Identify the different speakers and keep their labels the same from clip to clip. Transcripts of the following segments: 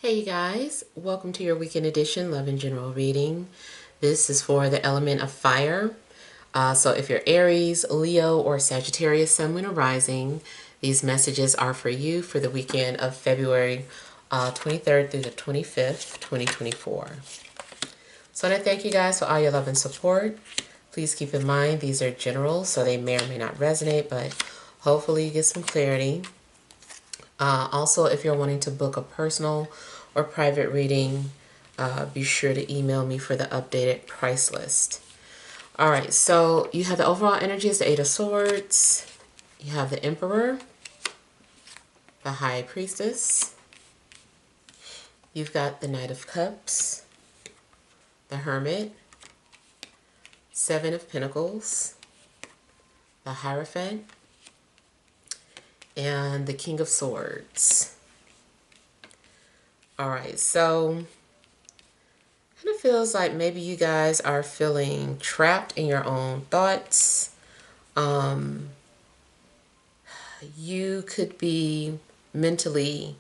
Speaker 1: Hey you guys, welcome to your weekend edition Love and General reading. This is for the element of fire. So if you're Aries, Leo, or Sagittarius, Sun, Moon, or Rising, these messages are for you for the weekend of February 23rd through the 25th, 2024. So I want to thank you guys for all your love and support. Please keep in mind these are general, so they may or may not resonate, but hopefully you get some clarity. Also, if you're wanting to book a personal or private reading, be sure to email me for the updated price list. All right, so you have the overall energy is the Eight of Swords. You have the Emperor, the High Priestess. You've got the Knight of Cups, the Hermit, Seven of Pentacles, the Hierophant, and the King of Swords. All right, so kind of feels like maybe you guys are feeling trapped in your own thoughts. You could be mentally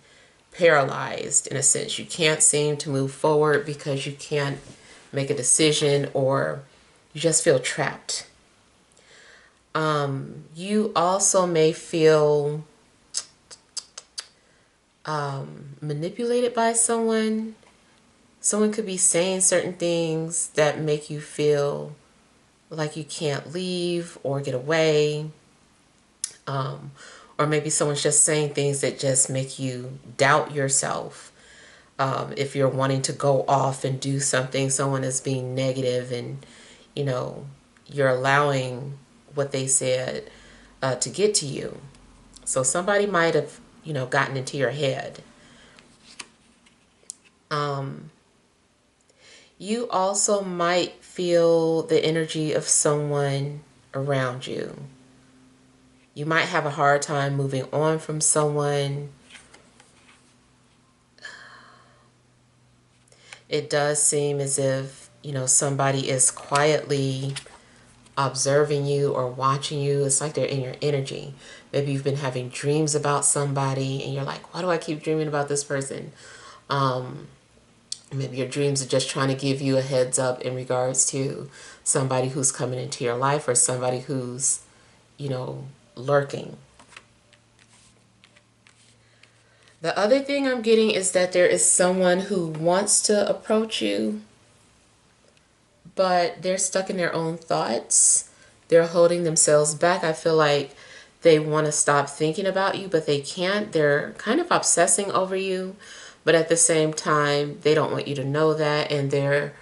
Speaker 1: paralyzed in a sense. You can't seem to move forward because you can't make a decision, or you just feel trapped. You also may feel manipulated by someone. Someone could be saying certain things that make you feel like you can't leave or get away. Or maybe someone's just saying things that just make you doubt yourself. If you're wanting to go off and do something, someone is being negative and, you're allowing what they said to get to you. So somebody might have, gotten into your head. You also might feel the energy of someone around you. You might have a hard time moving on from someone. It does seem as if, somebody is quietly observing you or watching you. It's like they're in your energy. Maybe you've been having dreams about somebody and you're like, why do I keep dreaming about this person? Maybe your dreams are just trying to give you a heads up in regards to somebody who's coming into your life or somebody who's, lurking. The other thing I'm getting is that there is someone who wants to approach you, but they're stuck in their own thoughts. They're holding themselves back. I feel like they want to stop thinking about you, but they can't. They're kind of obsessing over you, but at the same time, they don't want you to know that, and they're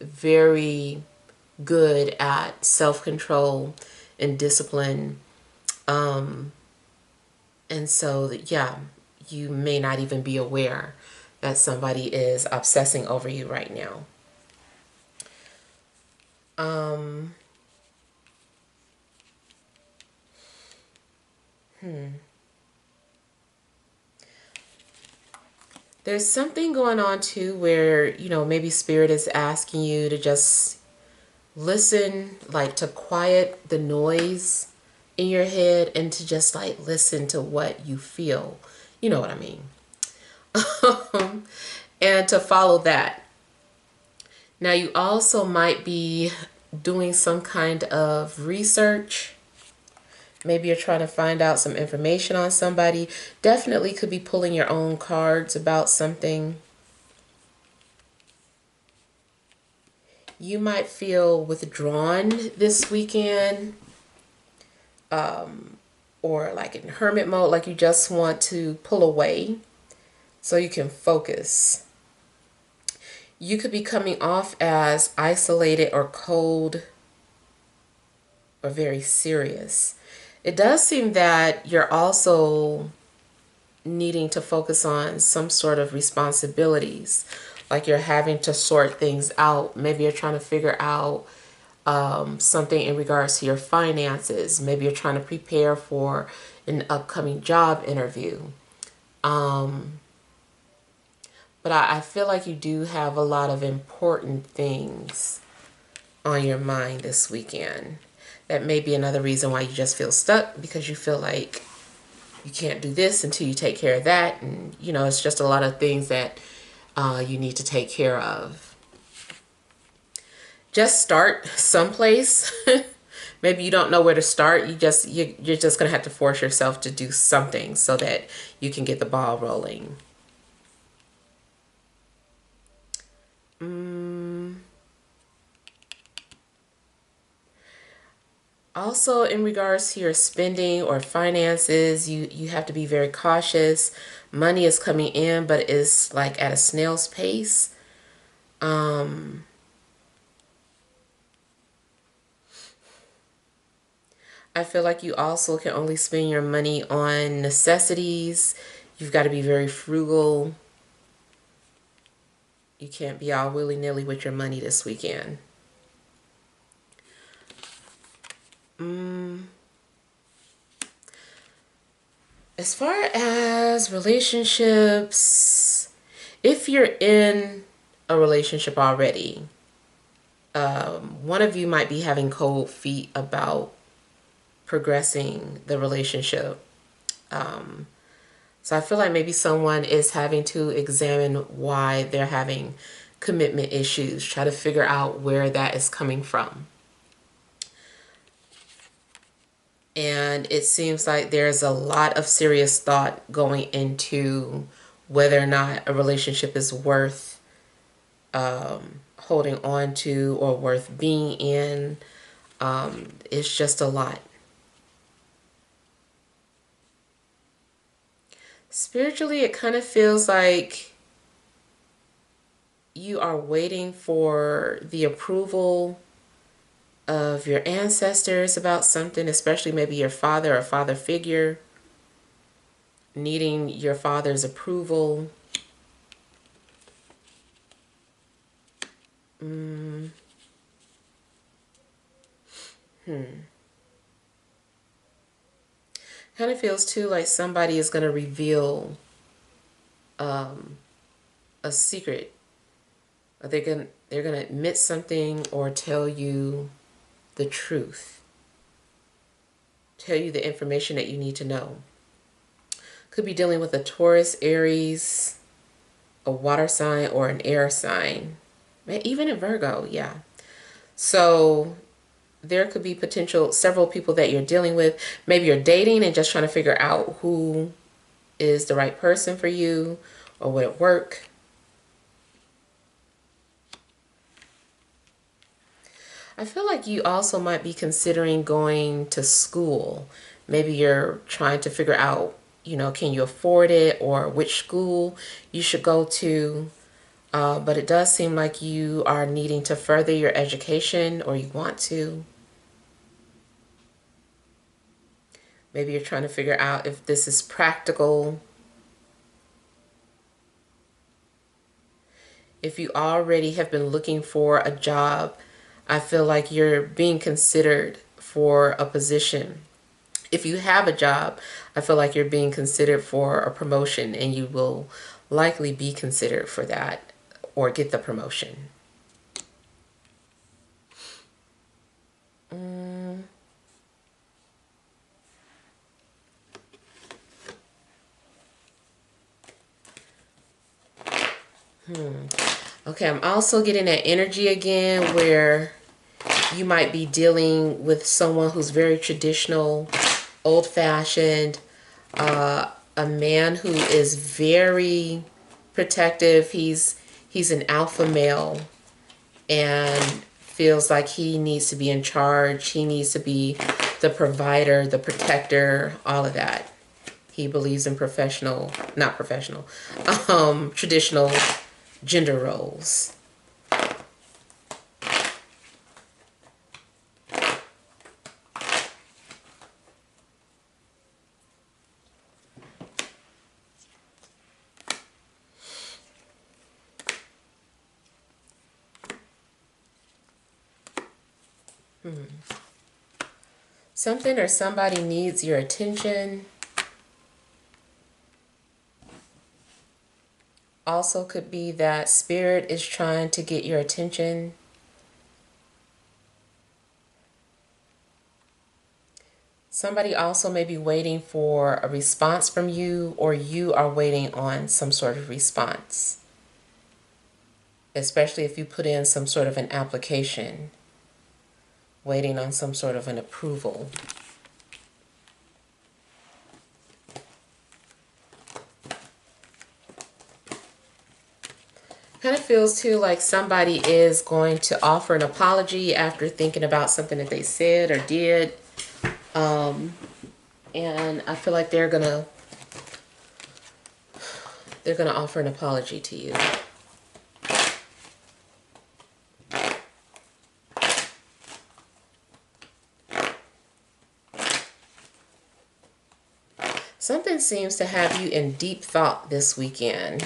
Speaker 1: very good at self-control and discipline. And so, yeah, you may not even be aware that somebody is obsessing over you right now. There's something going on too where, maybe spirit is asking you to just listen, like to quiet the noise in your head and to just like listen to what you feel. You know what I mean? And to follow that. Now you also might be doing some kind of research. Maybe you're trying to find out some information on somebody. Definitely could be pulling your own cards about something. You might feel withdrawn this weekend, or like in hermit mode, like you just want to pull away so you can focus. You could be coming off as isolated or cold or very serious. It does seem that you're also needing to focus on some sort of responsibilities, like you're having to sort things out. Maybe you're trying to figure out something in regards to your finances. Maybe you're trying to prepare for an upcoming job interview. But I feel like you do have a lot of important things on your mind this weekend. That may be another reason why you just feel stuck, because you feel like you can't do this until you take care of that. And, you know, it's just a lot of things that you need to take care of. Just start someplace. Maybe you don't know where to start. You're just going to have to force yourself to do something so that you can get the ball rolling. Also, in regards to your spending or finances, you have to be very cautious. Money is coming in, but it's like at a snail's pace. I feel like you also can only spend your money on necessities. You've got to be very frugal. You can't be all willy-nilly with your money this weekend. As far as relationships, if you're in a relationship already, one of you might be having cold feet about progressing the relationship. So I feel like maybe someone is having to examine why they're having commitment issues, try to figure out where that is coming from. And it seems like there's a lot of serious thought going into whether or not a relationship is worth holding on to or worth being in. It's just a lot. Spiritually, it kind of feels like you are waiting for the approval of your ancestors about something, especially maybe your father or father figure, needing your father's approval. Kind of feels too like somebody is going to reveal a secret. Or they're gonna admit something or tell you the truth. Tell you the information that you need to know. Could be dealing with a Taurus, Aries, a water sign, or an air sign. Even a Virgo, yeah. So there could be several people that you're dealing with. Maybe you're dating and just trying to figure out who is the right person for you or would it work. I feel like you also might be considering going to school. Maybe you're trying to figure out, you know, can you afford it or which school you should go to. But it does seem like you are needing to further your education or you want to. Maybe you're trying to figure out if this is practical. If you already have been looking for a job, I feel like you're being considered for a position. If you have a job, I feel like you're being considered for a promotion and you will likely be considered for that or get the promotion. Okay, I'm also getting that energy again where you might be dealing with someone who's very traditional, old-fashioned, a man who is very protective. He's an alpha male and feels like he needs to be in charge. He needs to be the provider, the protector, all of that. He believes in traditional gender roles. Something or somebody needs your attention. Also could be that spirit is trying to get your attention. Somebody also may be waiting for a response from you, or you are waiting on some sort of response, especially if you put in some sort of an application, waiting on some sort of an approval. Kind of feels too like somebody is going to offer an apology after thinking about something that they said or did. And I feel like they're gonna offer an apology to you. Something seems to have you in deep thought this weekend.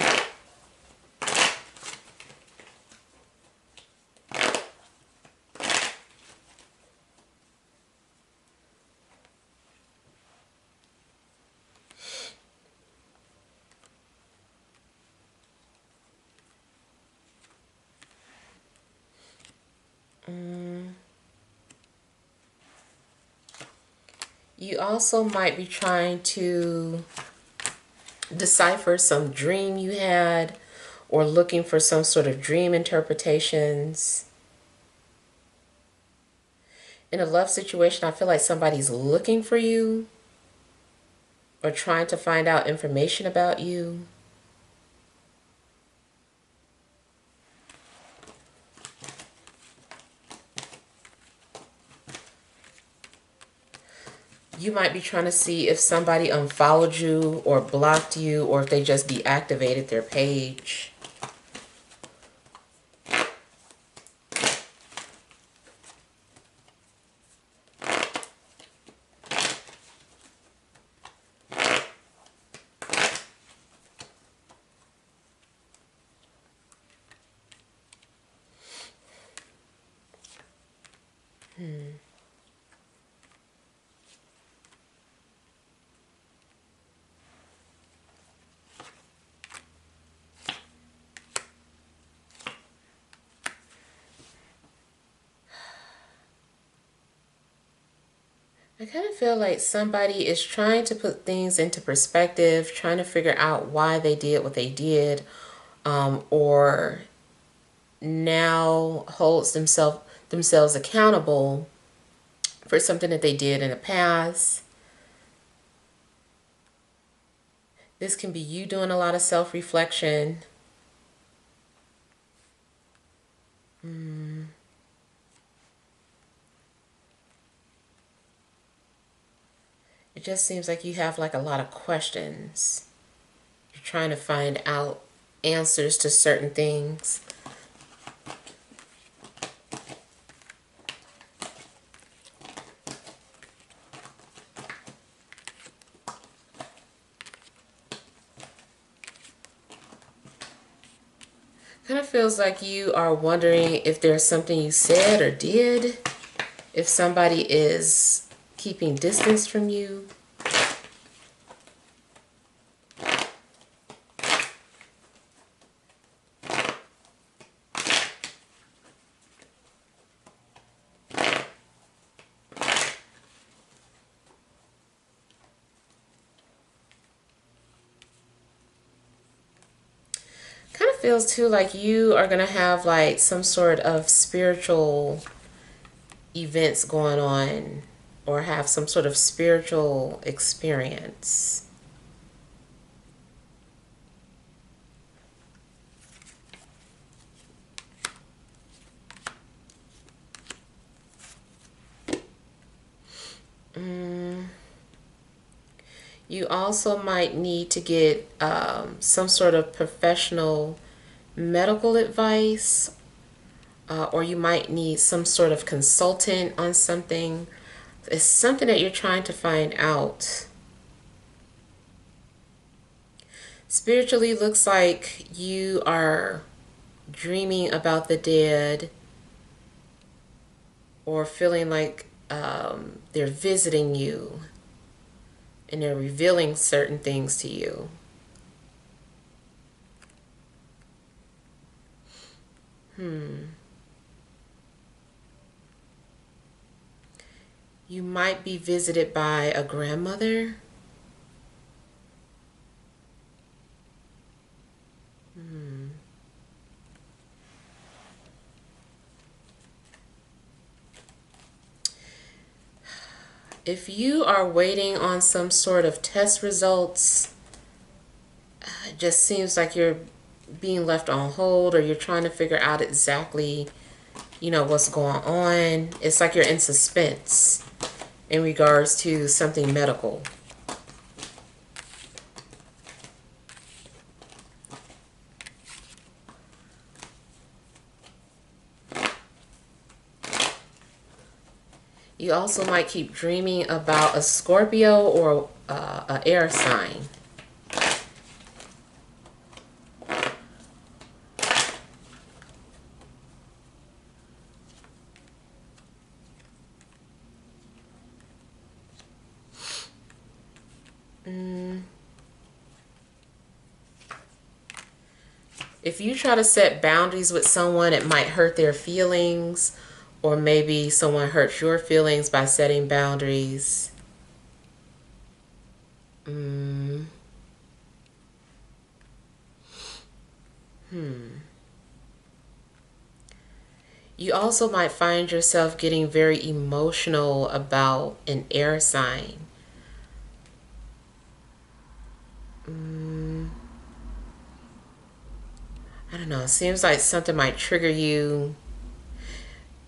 Speaker 1: You also might be trying to decipher some dream you had, or looking for some sort of dream interpretations. In a love situation, I feel like somebody's looking for you or trying to find out information about you. You might be trying to see if somebody unfollowed you or blocked you, or if they just deactivated their page. I kind of feel like somebody is trying to put things into perspective, trying to figure out why they did what they did, or now holds themselves accountable for something that they did in the past. This can be you doing a lot of self-reflection. It just seems like you have like a lot of questions. You're trying to find out answers to certain things. Kind of feels like you are wondering if there's something you said or did, if somebody is keeping distance from you. Kind of feels too like you are going to have like some sort of spiritual events going on, or have some sort of spiritual experience. You also might need to get some sort of professional medical advice, or you might need some sort of consultant on something. It's something that you're trying to find out. Spiritually, looks like you are dreaming about the dead, or feeling like they're visiting you and they're revealing certain things to you. You might be visited by a grandmother. If you are waiting on some sort of test results, it just seems like you're being left on hold, or you're trying to figure out exactly, what's going on. It's like you're in suspense in regards to something medical. You also might keep dreaming about a Scorpio or an air sign. If you try to set boundaries with someone, it might hurt their feelings, or maybe someone hurts your feelings by setting boundaries. You also might find yourself getting very emotional about an air sign. I don't know. It seems like something might trigger you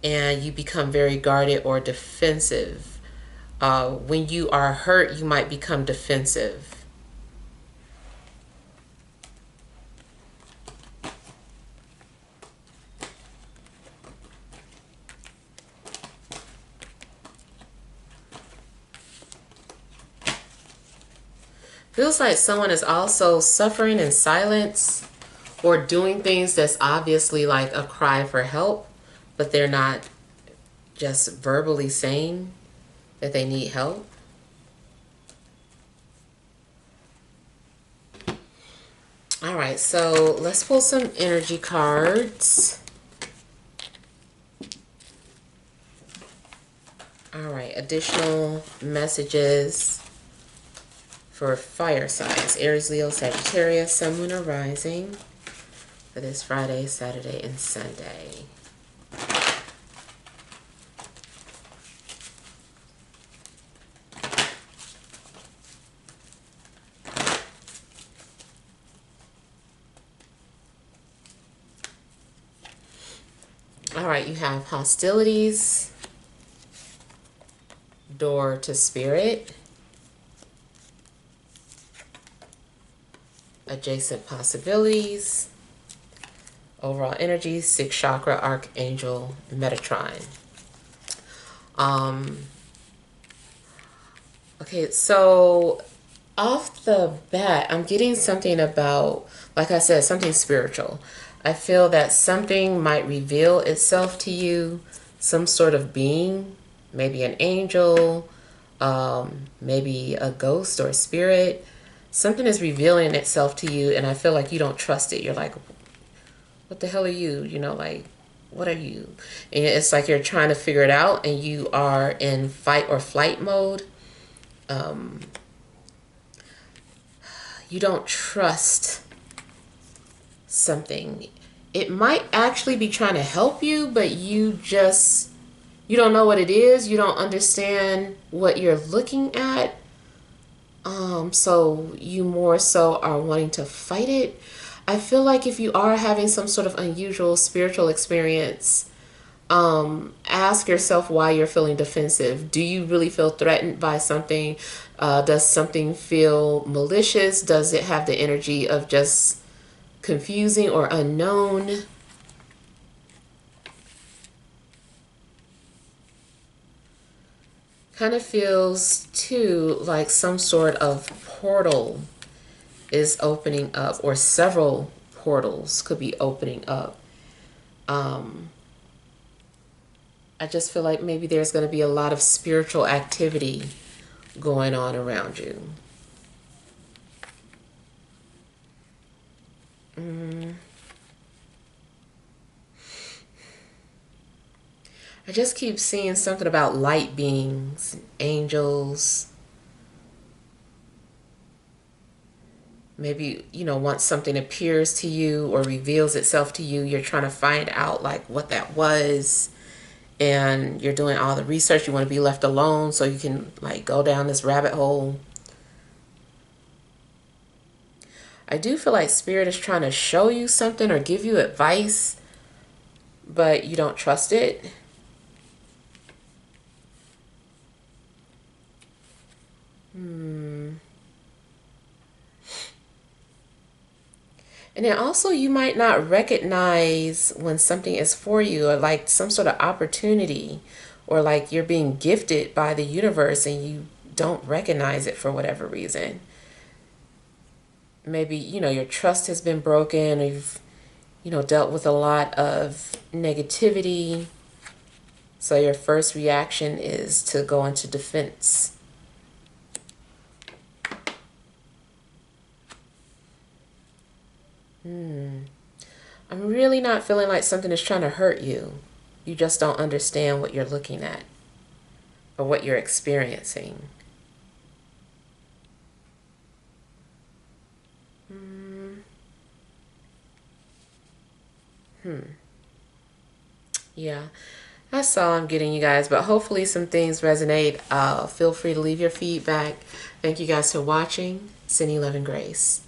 Speaker 1: and you become very guarded or defensive. When you are hurt, you might become defensive. Feels like someone is also suffering in silence or doing things that's obviously like a cry for help, but they're not just verbally saying that they need help. All right, so let's pull some energy cards. All right, additional messages for fire signs: Aries, Leo, Sagittarius, Sun, Moon, or Rising for this Friday, Saturday, and Sunday. All right, you have hostilities, door to spirit, adjacent possibilities, overall energy, sixth chakra, archangel, Metatron. Okay, so off the bat, I'm getting something about, like I said, something spiritual. I feel that something might reveal itself to you, some sort of being, maybe an angel, maybe a ghost or a spirit. Something is revealing itself to you, and I feel like you don't trust it. You're like, what the hell are you? Like, what are you? And it's like you're trying to figure it out, and you are in fight or flight mode. You don't trust something. It might actually be trying to help you, but you don't know what it is. You don't understand what you're looking at. So you more so are wanting to fight it. I feel like if you are having some sort of unusual spiritual experience, ask yourself why you're feeling defensive. Do you really feel threatened by something? Does something feel malicious? Does it have the energy of just confusing or unknown? Kind of feels too like some sort of portal is opening up, or several portals could be opening up. I just feel like maybe there's going to be a lot of spiritual activity going on around you. I just keep seeing something about light beings, angels. Maybe, once something appears to you or reveals itself to you, you're trying to find out like what that was. And you're doing all the research. You want to be left alone so you can like go down this rabbit hole. I do feel like Spirit is trying to show you something or give you advice, but you don't trust it. And then also you might not recognize when something is for you, or like some sort of opportunity, or like you're being gifted by the universe and you don't recognize it for whatever reason. Maybe, your trust has been broken, or you've, dealt with a lot of negativity. So your first reaction is to go into defense. I'm really not feeling like something is trying to hurt you. You just don't understand what you're looking at or what you're experiencing. Yeah, that's all I'm getting, you guys. But hopefully some things resonate. Feel free to leave your feedback. Thank you guys for watching. Sending love and grace.